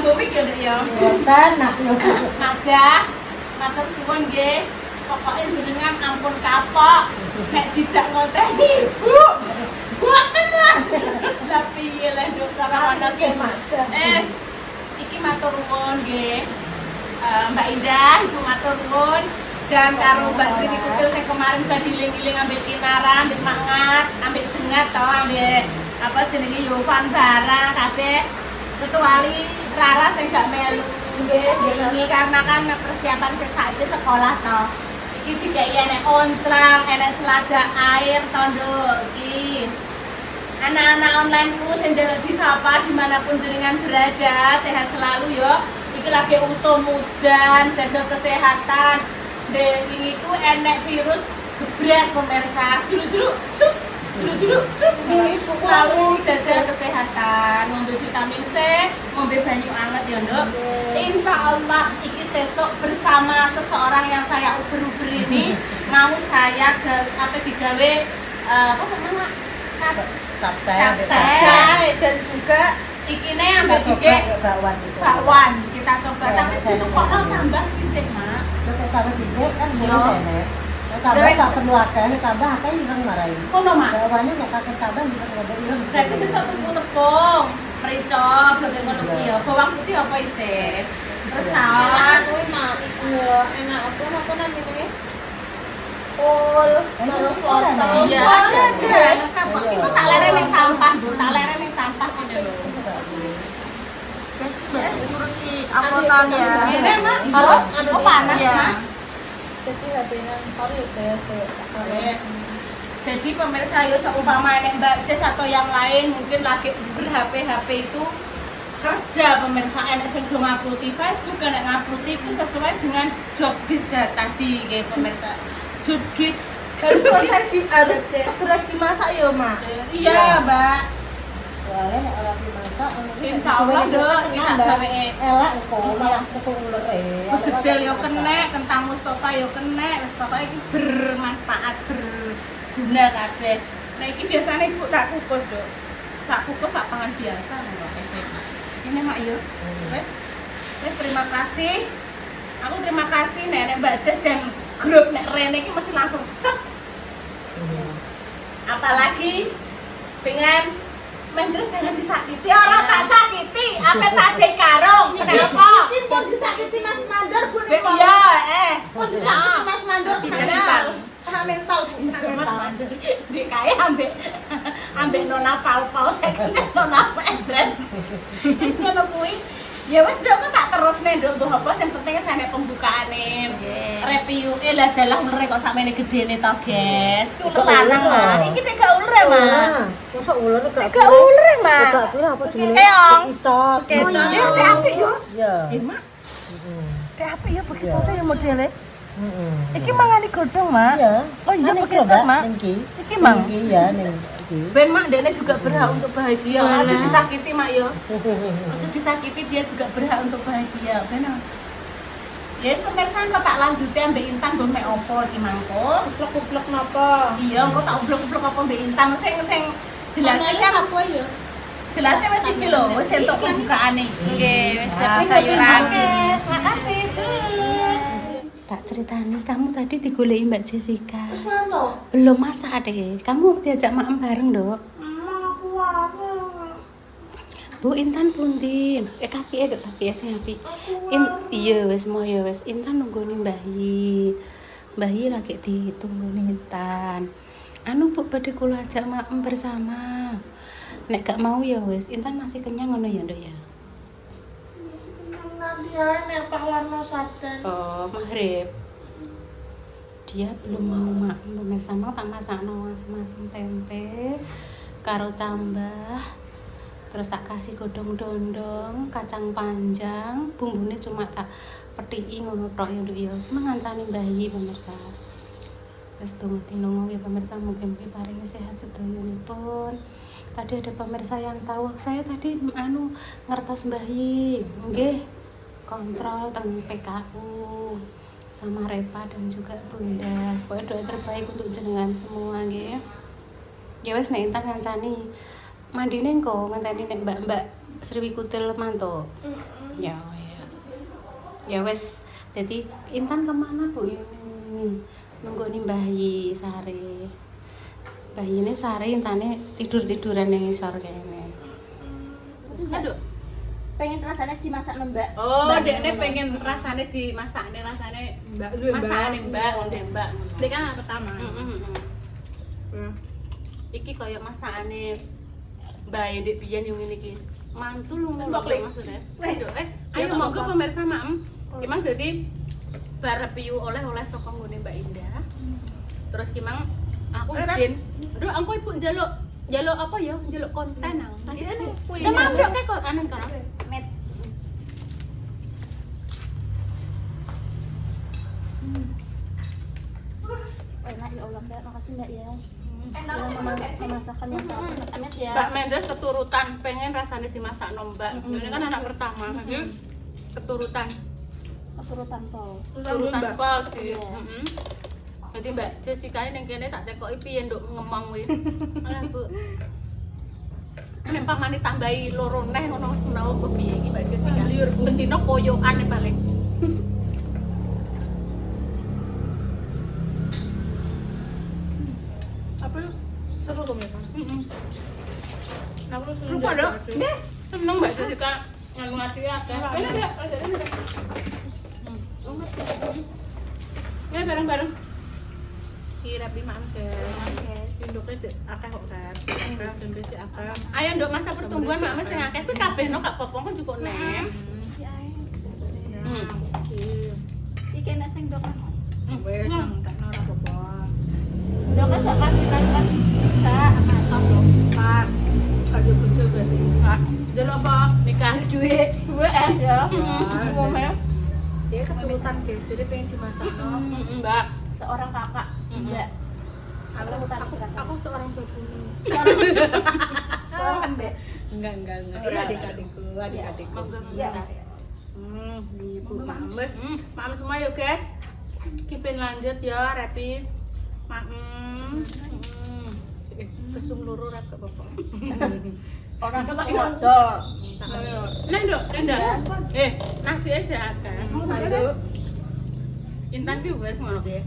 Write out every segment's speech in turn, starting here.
nganggo mic ya, Nduk ya. Mboten nak yo. Majah. Matur suwun nggih. Pokoke jenengan ampun kapok. Nek dijak ngoteni, Bu. Mboten Mas. Lah piye le Nduk cara ana ki Majah. Iki matur nuwun nggih. Mbak Indah, Ibu matur nuwun. Dan karo Mbak Sri Kutil sing kemarin tadi iling-iling ambek kinara, ambek mangat, ambek jengat to, ambek apa jenenge Yovan barang kabeh kecuali Rara sing gak melu. Nggih, ini karena kan persiapan saiki sekolah to. Iki dikai enek onclang, enek selada air to, Nduk. Iki anak-anak onlineku sing njaluk disapa dimanapun jenengan berada, sehat selalu yo. Iki lagi usum mudan, jaga kesehatan. Ini itu enek virus gebras pemirsa, julu-julu, cus, selalu jaga kesehatan, ngambil vitamin C, ngambil banyu anget ya Nduk. Insya Allah iki sesok bersama seseorang yang saya uber-uber ini mau saya digawe apa namanya capcay dan juga ikine ambek juga bakwan kita coba tapi itu kok tambah sithik Mak. Tambah sithik kan boleh tambah tak perlu akeh, tambah akeh ireng marai. Kono Mak. Bakwane nek kakek tambah ireng. Berarti sesuk tuku tepung, merica, blek ngono kuwi ya. Bawang putih apa isih? Terus saus kuwi Mak iku enak apa namanya? Kol, terus wortel. Iya, ada. Itu tak lereng ning sampah, Bu. Tak lereng ning sampah ngene lho. Guys, Mbak ngurusi angkutan ya. Ini Mak, harus panas ya. Mak. Jadi habenan sorry Yes. Jadi pemirsa yo seumpama nek Mbak Cis atau yang lain mungkin lagi ber-HP itu kerja pemirsa enek sing do nguploadi Facebook, enek nguploadi itu sesuai dengan job disk tadi nggih pemirsa. Job disk harus segera dimasak ya, Mak. Iya, Mbak. soalnya nek ora dimasak Insya Allah Nduk kita gawe elak kok malah ketung uler Jedel yo kenek, kentang Mustofa yo kenek, wis pokoke iki bermanfaat, berguna kabeh. Nah iki biasanya Ibu tak kukus, Nduk. Tak kukus tak pangan biasa lho SMA. Ini Mak yo. Wis terima kasih. Aku terima kasih Nenek Mbak Cis dan grup Nek Rene iki mesti langsung set. Apalagi dengan Mendres jangan disakiti, orang tak sakiti, apa tadi karung, kenapa? Ini mau disakiti Mas Mandor, Bu. Iya, Mau disakiti Mas Mandor, kena mental, Bu. Kena mental. Di kaya ambek nona pal-pal, saya kena nona Mendres. Terus ngono kuwi, ya wes Nduk kok tak terus nih Nduk, tuh apa yang penting saya pembukaane review lah dalah uler kok sampe gedene to guys. Iki uler lanang lah. Iki nek gak uler Mak. masa uler Gak uler Mak. gak pira apa jenenge Keong. kicot Iya, teh apik yo. iya Mak. Teh apik yo begitu ya modele. heeh Iki mangani godhong Mak. iya Oh iya begitu Mak. Iki Mang. iya ning iki Ben Mak Dene juga berhak untuk bahagia. Aja disakiti Mak yo. Aja disakiti dia juga berhak untuk bahagia. Benar. Ya pemirsa kok tak lanjuti ambek Intan nggo mek opo iki mangko. Kuplek-kuplek napa? Iya, engko tak oblok-oblok apa mbek Intan sing jelasnya kan apa ya? jelasnya wis iki lho, wis entuk pembukaane iki. Nggih, wis Nah, dapat sayuran. Makasih, Cus. Tak ceritani kamu tadi digoleki Mbak Jessica. Mana? Belum masak deh. Kamu diajak maem bareng, Nduk. Aku apa? Bu Intan pundi? Kaki sing apik. Iya wis moyo wis Intan nunggoni Mbahyi. Mbahyi lagi ditunggoni Intan. Anu Bu badhe kula ajak maem bersama. Nek gak mau ya wis Intan masih kenyang ngono ya, Nduk ya. Nanti ae nek Pak Warno sadar. Oh, maghrib. Dia belum mau maem pemirsa mau tak masakno asam-asam tempe karo cambah. Terus tak kasih godhong dondong, kacang panjang, bumbune cuma tak petiki ngono tok ya Nduk ya. Mengancani Mbahyi pemirsa. Wis donga tinungo ya pemirsa mugi-mugi paringi sehat sedayanipun. Tadi ada pemirsa yang tahu saya tadi ngertos Mbahyi. Nggih. Kontrol teng PKU sama Repa dan juga Bunda. Pokoknya doa terbaik untuk jenengan semua nggih. Ya wis nek Intan ngancani mandine engko ngenteni nek mbak-mbak Sriwikutil mantuk. Ya wes. Ya wes. Jadi Intan kemana Bu? Nunggu nih bayi Sari. Bayi ini Sari Intane tidur-tiduran yang isor kayaknya. Aduh. Pengen rasanya dimasak Mbak. Oh, dekne pengen rasane dimasakne rasane masakane Mbak, ngene Mbak. Dia kan anak pertama. Iki kaya masakane Mbak Ndek biyen yang ngene iki. Mantul ngono Mbak, lho maksudnya. Ayo monggo pemirsa Mam. Kimang dadi bar piyu oleh-oleh saka nggone Mbak Indah. Terus kimang aku izin. Aduh, aku ibu njaluk apa ya? Njaluk konten nang. Masih ini kue. Udah mandok kayak kok anan karo. Met. Enak ya Allah Mbak, makasih Mbak ya. Enak masakan enak ya. Mbak Mendes keturutan pengen rasanya dimasak Mbak. Ini kan anak pertama, jadi keturutan Pol. keturutan pol. Iya. Jadi Mbak Jessica ini kene tak tekoki piye nduk ngemong kuwi. Alah Bu. Nek pamane tambahi loro neh ngono wis menawa kepiye iki Mbak Jessica. Bendina koyokan paling. Apa seru kok Mbak? Aku Lu kok dok? Seneng Mbak Jessica nganu ngati akeh. Kene ndak? Ya bareng-bareng. Kira bi mantes. Induknya sih akeh kok kan. Akeh tempe sih akeh. Ayo nduk masa pertumbuhan mak sing akeh kuwi kabeh no gak apa-apa kan cukup nem. Si ae. Hmm. Iki nek sing dok. Wes nang tak ora apa-apa. Dok kan gak kan kita kan enggak masak dok. Pas. Kajo kecil berarti. Pak, jalur apa? Nikah. Duit ya. Ngomel. Dia keturutan guys, jadi pengen dimasak Mbak. seorang kakak. Mbak. Aku seorang babuni. Seorang Mbak. Enggak. Ini adik-adikku, adik-adikku. Iya. Ibu Mames. Mames semua yuk guys. Kipin lanjut ya, Repi. Kesung loro rep ke bapak. Orang kakak motor. Nah, Nduk, nasi aja kan. Aduh. Intan ki wes ngono ki.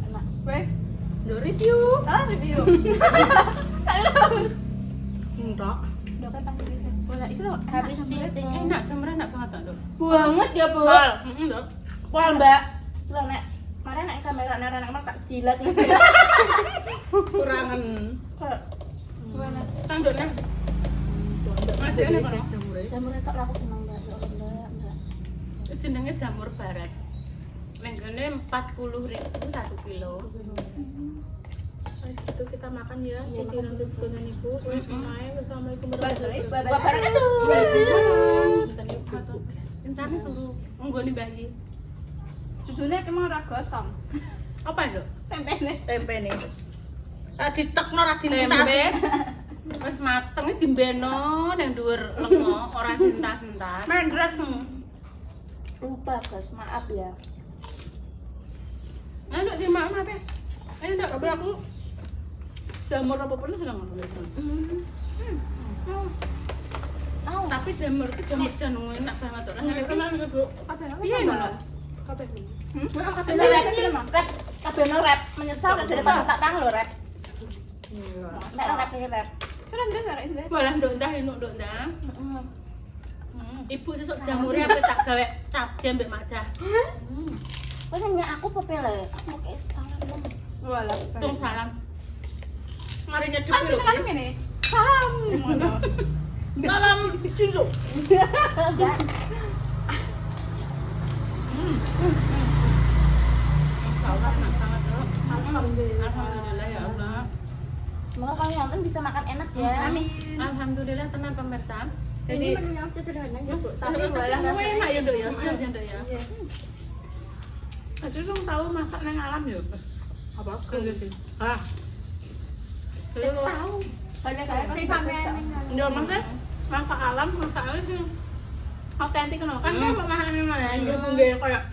Enak. Weh. Nduk review. Review. Enggak. Udah kan pasti bisa. Bola itu loh habis tilting. Enak, cemre enak banget Nduk. Banget ya, Bu. Pol, Nduk. Pol, Mbak. Lo nek kemarin nek kamera anak tak jilat gitu. Kurangan. Gimana? Kang Nduk nang. Masih enak kan jamur. Jamurnya tak aku seneng Mbak. Ya Allah, Mbak. Jenenge jamur barat. Ning kene 40.000 1 kilo. Wis gitu kita makan ya. Jadi lanjut dengan Ibu. Assalamualaikum warahmatullahi wabarakatuh. Intan turu nggone bayi. Susunya emang ora gosong. Apa, Nduk? Tempe nih. Tak ditekno ra dintas. Wis mateng iki dimbeno ning dhuwur lenga, ora dintas-entas. Mendres. Lupa, Guys. Maaf ya. Nah, Nduk di maaf ya. Ayo Nduk, tapi aku jamur apapun seneng aku. Tapi jamur itu jamur janung enak banget ora. Piye ngono? Kabeh. Kabeh rap menyesal daripada tak tang lo rap. Iya. Nek rap ini rap. Kan ndak rap ini. Boleh Nduk entah Nduk entah. Ibu sesuk jamure apa tak gawe capje mbek Macah. Wes nyak aku pepele. Aku kayak salam. Walah. Tung salam. Mari nyedep lho. Ini. Salam. Salam Cinzo. Enggak. Alhamdulillah ya Allah. Semoga kalian nonton bisa makan enak ya. Amin. Alhamdulillah tenan pemirsa. Jadi menunya sederhana ya, Bu. Tapi enak ya Nduk ya. Jos ya Nduk ya. Jadi dong tahu masak nang alam ya. Apa? Sih. Ah. Tahu. Banyak kayak sing sampean ning. Nduk masak masak alam sih otentik kan mau makan yang mana ya bunga kayak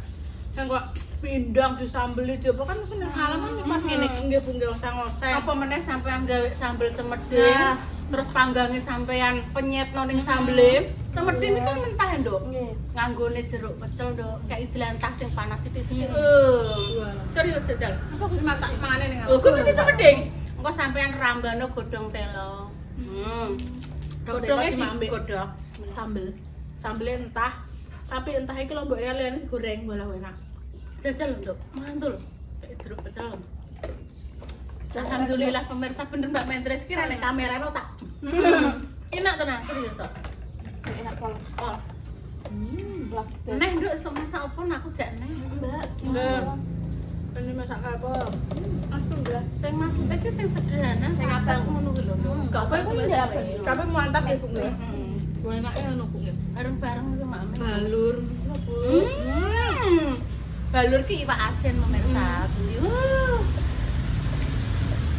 yang kok pindang disambeli coba kan mesti nang alam kan pas ngene nggih bunga oseng-oseng apa meneh sampean gawe sambel cemedhe terus panggangnya sampean penyetno ning sambele, semedin iki kan mentah, Nduk. Nggih. Nganggone jeruk pecel, Nduk. Kayak jelantah sing panas sithik-sithik. Serius jajal. Apa kudu masak mangane ning Lho, kuwi iki semeding. Engko sampean rambano godhong telo. Godhongnya digodhog. sambel. Sambelnya entah. Tapi entah iki lombok liyane goreng malah enak. Jajal, Nduk. Mantul. Kayak jeruk pecel. Alhamdulillah pemirsa bener Mbak Mentres kira nek kamera no tak. Enak tenan serius kok. Enak banget. Oh. Lah. Neh Nduk sok masak opo aku jak neh. Mbak. Nggih. Ini masak apa? Langsung dah. Sing maksudnya ki sing sederhana sing Sing asal abang. ngono kuwi lho. Nduk. Gak apa Kabeh sih. kabeh mantap ya, Bu nggih. Enake ngono Bu nggih. Bareng-bareng iki Mame. Balur. Bu. Balur ki iwak asin pemirsa.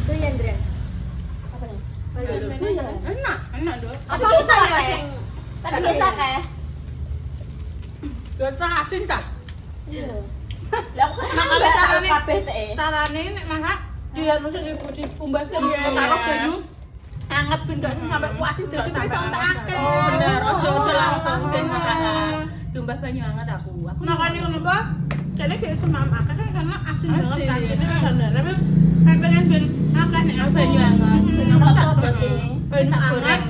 Itu yang dress. Apa nih? Balur. Enak, enak Nduk. Apa bisa ya sing tapi bisa kayak Biasa asin ta? iya. Lah aku kan Makanya carane kabeh teh. carane nek masak dia nusuk ibu di pumbasin karo banyu anget bendok sing sampe puas dadi wis tak akeh. Bener, ojo langsung ben tumbah banyu anget aku. Aku makane ngono apa? Jane gak iso mam akeh kan karena asin banget kan. Jadi sana tapi pengen ben akeh nek banyu anget. Ben masak banyu anget.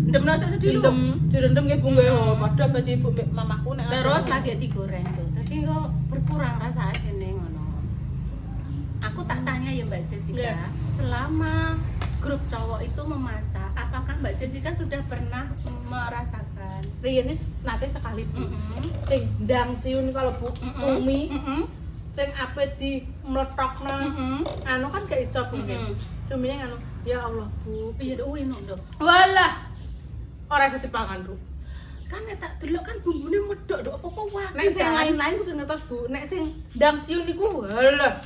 Ndemno sik sedhilu. Direndam nggih Bu nggih. Padha berarti Ibu mbek mamaku nek Terus lagi digoreng tuh. Tapi kok berkurang rasa asinnya ngono. Aku tak tanya ya Mbak Jessica, selama grup cowok itu memasak, apakah Mbak Jessica sudah pernah merasakan? Riyen nate sekali Bu. Sing ndang ciun kalau Bu cumi sing ape di mletokno anu kan gak iso Bu nggih. Cumine anu ya Allah Bu. Iya dong, enak dong. Walah. Ora iso dipangan Bu. Kan nek tak delok kan bumbune medhok nduk apa-apa wae. Nek sing lain-lain kudu ngetos Bu. Nek sing ndang ciun niku walah.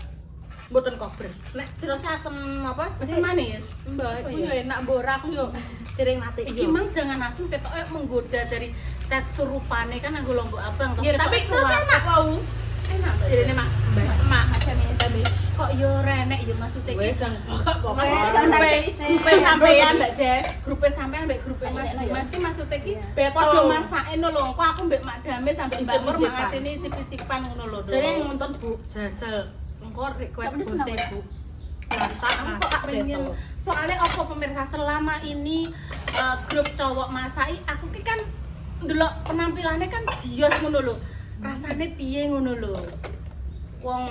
Mboten kober. Nek jerose asem apa? Asam manis. Mbak, iku yo enak mbok ora aku yo dereng nate Iki mang jangan asam ketoknya menggoda dari tekstur rupane kan nganggo lombok abang. Ya tapi terus enak kau. Enak. Jadi mak, mak macam ini tapi Kok yo renek yo maksudnya wes iki. dan pokok Grupe sampean Mbak Jess, grupe sampean mbek grupe Mas Dimas ki maksudnya ki Beto. padha masake no lho. Kok aku mbek Mak Dame sampe Mbak Nur Icip-icipan. mangatene icip-icipan ngono lho. jadi nonton Bu jajal engko request bose Bu. Masak Aku kok pengen soalnya apa pemirsa selama ini grup cowok masaki aku ki kan ndelok penampilannya kan jios ngono lho. Rasane piye ngono lho. Wong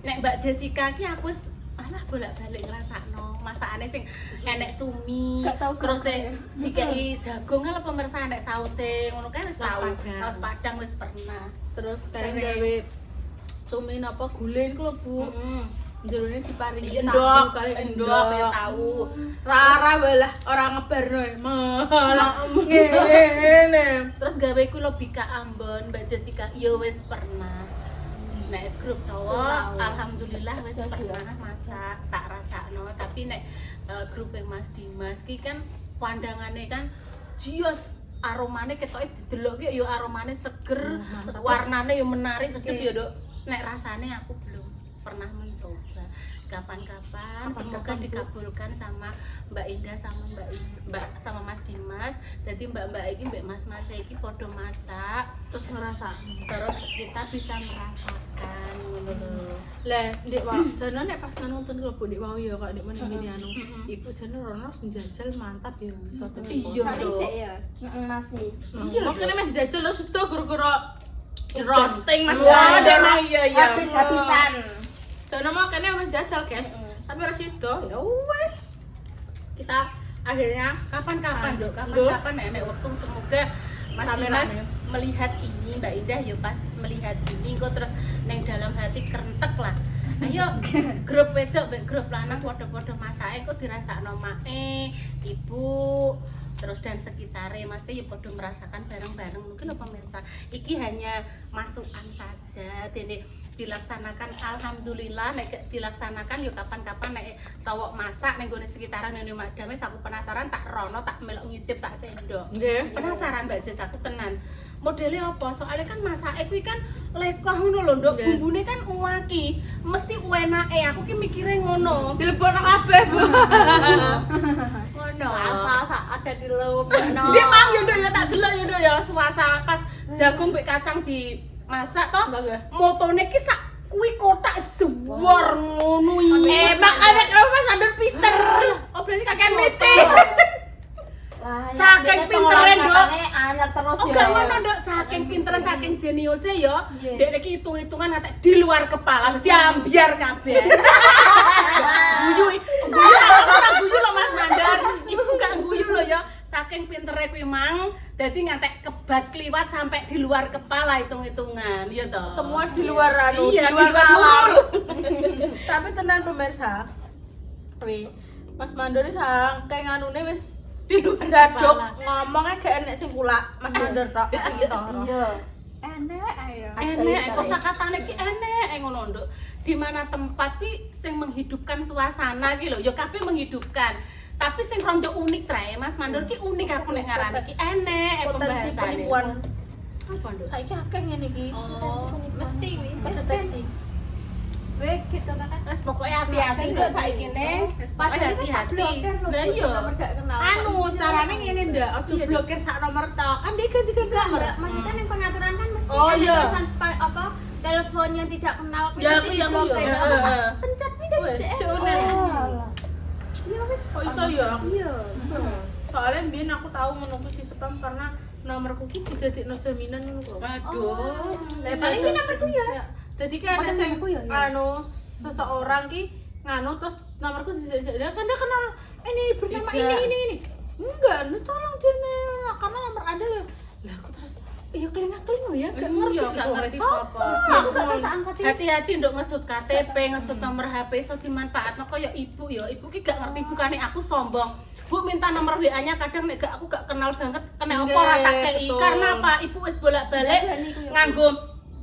nek Mbak Jessica ki aku wis alah bolak-balik ngrasakno masakane sing enek cumi Gak tau terus gak dikei jagung lho pemirsa enek sause ngono kan wis Saus tau. Padang. Saus Padang wis pernah. terus Sering. kayak gawe cumi napa gulen ku lho Bu. Jerone diparingi Endok, kali endok ya tahu. Rara walah ora ngebarno. Malah ngene. Terus gawe ku lobika Ambon, Mbak Jessica yo wis pernah. Nek grup cowok, Tahu. alhamdulillah wis Wis, pernah masak, tak rasakno. Tapi nek grup Mas Dimas ki kan pandangane kan jios aromane ketoke didelok ki yo aromane seger, mantap. warnane yo menarik, sedep Oke. yo, Dok. Nek rasane aku belum pernah mencoba. Kapan-kapan semoga dikabulkan sama Mbak Indah sama Mbak sama Mas Dimas. Jadi Mbak-mbak iki Mbak Mas-mas iki padha masak Terus ngerasa terus kita bisa merasakan ngono lho. lah ndek wae jane nek pas nonton kok Bu ndek wae ya kok ndek meneh gini anu ibu jane rono njajal mantap ya iso tenan Iya, Dok. Masih. kok kene meh jajal lho sudah gara-gara roasting Mas Wah, ya dana iya ya. Habis-habisan. jane mau kene meh jajal guys tapi ora sido ya wes kita akhirnya Kapan-kapan, Dok. Dok. Kapan-kapan nek waktu semoga Mas Kamera Dimas ya. melihat ini, Mbak Indah ya pas melihat ini kok terus neng dalam hati kerentek lah. Ayo grup wedok mbek grup lanang padha-padha masake kok dirasakno mae, ibu, terus dan sekitarnya mesti ya padha merasakan bareng-bareng. Mungkin lho pemirsa, iki hanya masukan saja. Dene dilaksanakan alhamdulillah nek dilaksanakan yo kapan-kapan nek cowok masak ning gone sekitaran ngene madame aku penasaran tak rono tak melok ngicip sak sendok. nggih Penasaran Mbak Jess aku tenan. Modelnya apa? Soalnya kan masake kuwi kan lekoh ngono lho, Nduk. Nggih. Bumbune kan uwaki. Mesti enake. Aku ki mikire ngono. dilebokno kabeh Bu ngono. Saat ada di lembah. Dia mang yo Nduk ya tak delok yo Nduk ya suasana pas jagung mbek kacang dimasak toh. Bagus. Motone ki sak kuwi kotak suwor ngono iki. Makanya kalau Mas Andor pinter. Oh berarti kakek mece. Lah, Saking pintere, Nduk. Anyar terus Oh ya. gak ngono Nduk, saking pintere saking jeniuse yo. Iya. Dek iki hitung-hitungan ngantek di luar kepala diambiar kabeh. Guyu ora guyu lho Mas Mandar. Ibu gak guyu lho ya. Saking pintere kuwi mang dadi ngantek kebat kliwat sampai di luar kepala hitung-hitungan, ya toh. Semua di luar anu, Iya, di luar di luar nalar. nalar. Tapi tenan pemirsa. Wi, Mas Mandor iki saking anune wis Di luar jaduk kepala. ngomongnya gak enek sing kulak Mas Mandor tok iki to. Iya. Enak ayo. Enek kosakatane ki enek ngono Nduk. Di mana tempat ki sing menghidupkan suasana ki lho, ya kabeh menghidupkan. Tapi sing rondo unik trae Mas Mandor ki unik aku nek ngarani ki enek Potensi pembahasannya. penipuan. Apa Nduk? Saiki akeh ngene iki. Oh, mesti wi. Potensi. Weh gitu kan. Wes pokoke hati-hati Nduk saiki ne. Wes pokoke hati-hati. Lah iya. Anu carane ngene ndak, aja blokir sak nomor tok. Kan dia ganti-ganti nomor. Maksudnya yang pengaturan kan mesti Oh, ada iya. tulisan apa telepon yang tidak kenal Ya, aku ya, aku ya. Heeh. pencet nih dan Wes, pencet. cunen. Iya wes. Kok iso ya? Iya. Soalnya mbien aku tahu menunggu di spam karena nomorku ki didadekno jaminan ngono kok. Waduh. Lah paling ini nomorku ya. Jadi kan ada sing nomorku ya, ya. anu seseorang ki nganu terus nomorku didadekno kan dia kenal ini bernama Tidak. ini. Enggak, lu tolong dia karena nomor ada ya. Lah aku terus iya keling-keling ya, gak ngerti. Iya, gak ngerti apa-apa. Aku gak pernah angkat ini. Hati-hati nduk ngesut KTP, ngesut nomor HP iso dimanfaatno kaya ibu ya. Ibu ki gak ngerti bukane aku sombong. Bu minta nomor WA-nya kadang nek gak aku gak kenal banget kena apa ora tak kei. Betul. Karena apa? Ibu wis bolak-balik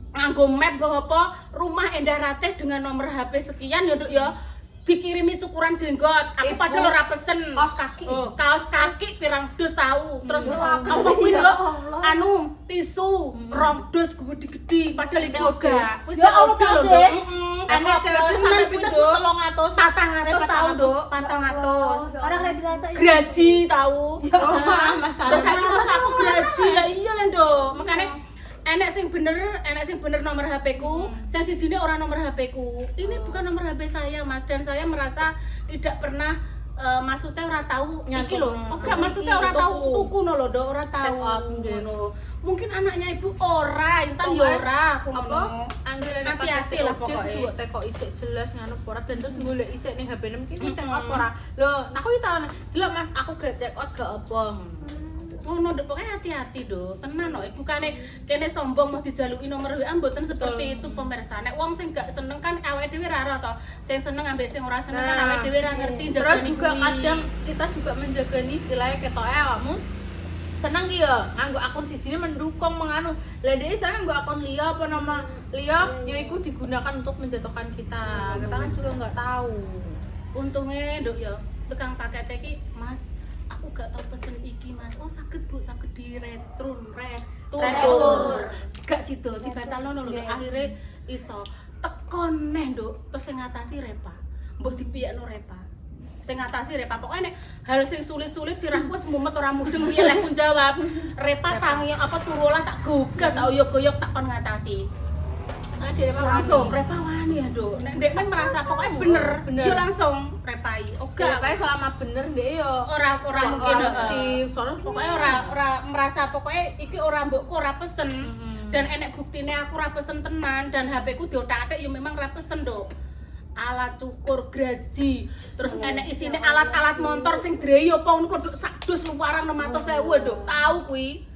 nganggo map bahwa apa rumah Endah Ratih dengan nomor HP sekian ya Nduk ya. Dikirimi cukuran jenggot. Aku Ibu, padahal ora pesen kaos kaki. Oh, kaos kaki pirang dus tahu. Terus Ya apa kuwi ya Nduk? Allah. Anu tisu rong dus gede-gede padahal iki enggak. Wis Ya Allah, lho, Dek. Nduk. Ane cewek sampai pinter 300. 400 tahu Nduk, 400. Orang ready aja ya. Graji tahu. Oh, Mas Terus Sarah. saiki rasa aku graji lah iya lah Nduk. Makane enek sing bener nomor HP-ku, sing sijine ora nomor HP-ku. Ini bukan nomor HP saya, Mas, dan saya merasa tidak pernah maksudnya ora tahu iki lho. Oh, gak maksudnya ora tahu tuku no lho, Nduk, ora tahu Check out, nggih. ngono. Mungkin anaknya ibu ora, intan ya ora aku Apa? ngono. Anggere Hati-hati lah pokoknya. Juga teko isik jelas ngono ora dan terus golek isik ning HP nem ki check out ora. Lho, aku iki tau delok Mas, aku gak check out gak apa. Ngono Nduk, pokoknya hati-hati Nduk. Tenan kok, bukane kene sombong mau dijaluki nomor WA mboten seperti itu pemirsa. Nek wong sing gak seneng kan awake dhewe ra ora to. Sing seneng ambek sing ora seneng kan awake dhewe ra ngerti Terus jagane juga kuwi. kadang kita juga menjaga nih istilahnya ketoke awakmu seneng ki ya nganggo akun sijine mendukung menganu. Lah dhek isa nganggo akun liya apa nama liya yaiku digunakan untuk menjatuhkan kita. Kita kan juga nggak tahu. Untungnya Nduk ya, tukang paket iki, Mas, aku gak tau pesen iki Mas. Oh saged Bu, saged di retur. Gak sido dibatalno lho Nduk. Akhire iso tekon neh Nduk, terus sing ngatasi Repa. Mbok dipiyakno Repa. Sing ngatasi Repa pokoknya nek hal sing sulit-sulit sirahku wis mumet ora mudeng piye lek aku jawab. Repa tangi apa turulah tak gogat tak oyok-oyok tak kon ngatasi. Langsung Repa wani ya Nduk. Nek ndek men merasa pokoknya bener, Bener. yo langsung repai. Oga. Kayak selama bener dhek yo Ora mungkin ngerti. Soalnya pokoknya ora merasa pokoknya iki ora mbokku ora pesen. Dan enek buktine aku ora pesen tenan dan HP-ku diotak-atik yo memang ora pesen Nduk. Alat cukur graji, terus enek isine alat-alat motor sing dreyo apa ngono kok sak dus luwarang 600.000 Nduk. Tahu kuwi.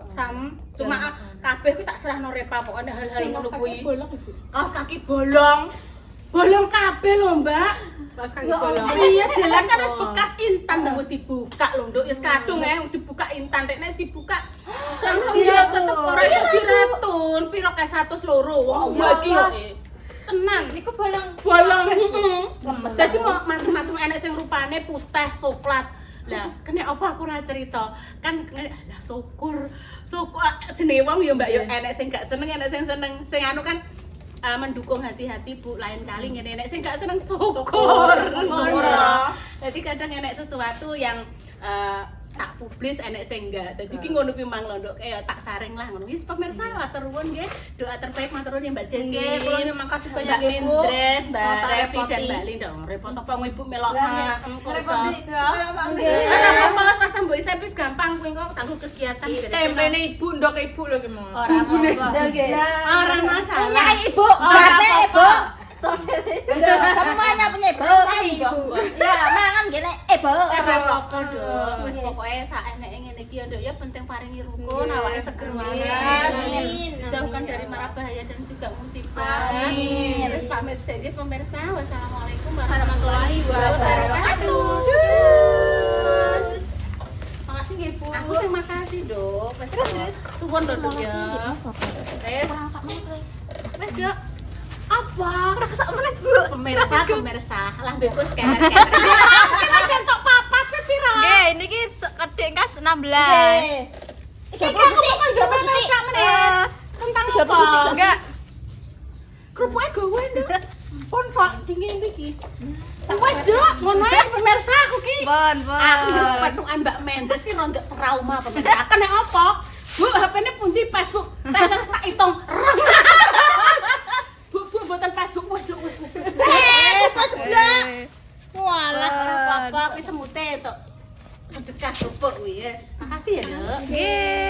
Sam, cuma kabeh kuwi tak serahno Repa pokoknya hal-hal ngono kuwi. Kaos kaki bolong. Bolong kabeh lho, Mbak. pas kaki bolong. Iya, jalan kan wis bekas intan dan wis dibuka lho, Nduk. Wis kadung dibuka intan, nek wis dibuka langsung dia tetep ora iso diretun. Piro kae 100 loro. Wong bagi yo. Tenan. Niku bolong. Bolong. Dadi mau macam-macam enek sing rupane putih, coklat. Lah, kene apa aku ora cerita? Kan lah syukur jenenge wong ya Mbak ya enek sing gak seneng, enek sing seneng. Sing anu kan mendukung hati-hati Bu. Lain kali ngene nek sing gak seneng syukur. Ngono. Jadi kadang enek sesuatu yang tak publis enek sing enggak. Dadi ki ngono kuwi mang lho, Nduk. Kayak tak saring lah ngono. Wis pemirsa matur nuwun nggih. Doa terbaik matur nuwun ya Mbak Jessi. Nggih, kula terima kasih banyak Mbak nggih, Bu. Mindres, Mbak Mau tak Revi dan repoti. Mbak Linda. Repot apa Ibu melok Lah, maem kok iso. Nggih. Ana apa rasa mbok isepis gampang kuwi kok kanggo kegiatan jadi Tempene ibu ndok ibu lho ki mau. Ora apa-apa. Ora masalah. Punya ibu, Ora berarti apa-apa. ibu. Saudara. Semuanya punya ibu. Ya, mangan gini, ibu. Apa-apa, Dok. Wis pokoke sak eneke ngene iki ya, Dok, ya penting paringi rukun, awake seger waras. Amin. Jauhkan dari mara bahaya dan juga musibah. Amin. Terus pamit sedih pemirsa. Wassalamualaikum Warahmatullahi wabarakatuh. Cus. Makasih nggih, Bu. Aku sing makasih, Dok. Wes suwun lho, Dok ya. Wes. Wes, Dok. Apa? Rasa menit, Bu. Pemirsa, lah mbek wis keler-keler. Kita sentok papat ke pira? Nggih, niki kedek kas 16. Iki aku kan gak pemirsa menit. Tentang apa? Enggak. Kerupuknya gawe, Dok. Pun kok dingin iki. Wes, Dok, ngono ya pemirsa aku ki. Bon. Aku wis petukan Mbak Mendes ki rontok trauma pemirsa. Kene apa? Bu, HP-ne pundi Facebook? Tes wis tak hitung. Bu, mboten Facebook wis, Dok, wis. Kok jeblak. Walah, apa-apa kuwi semute tok. Sedekah kerupuk wis. Makasih ya, Dok. Nggih.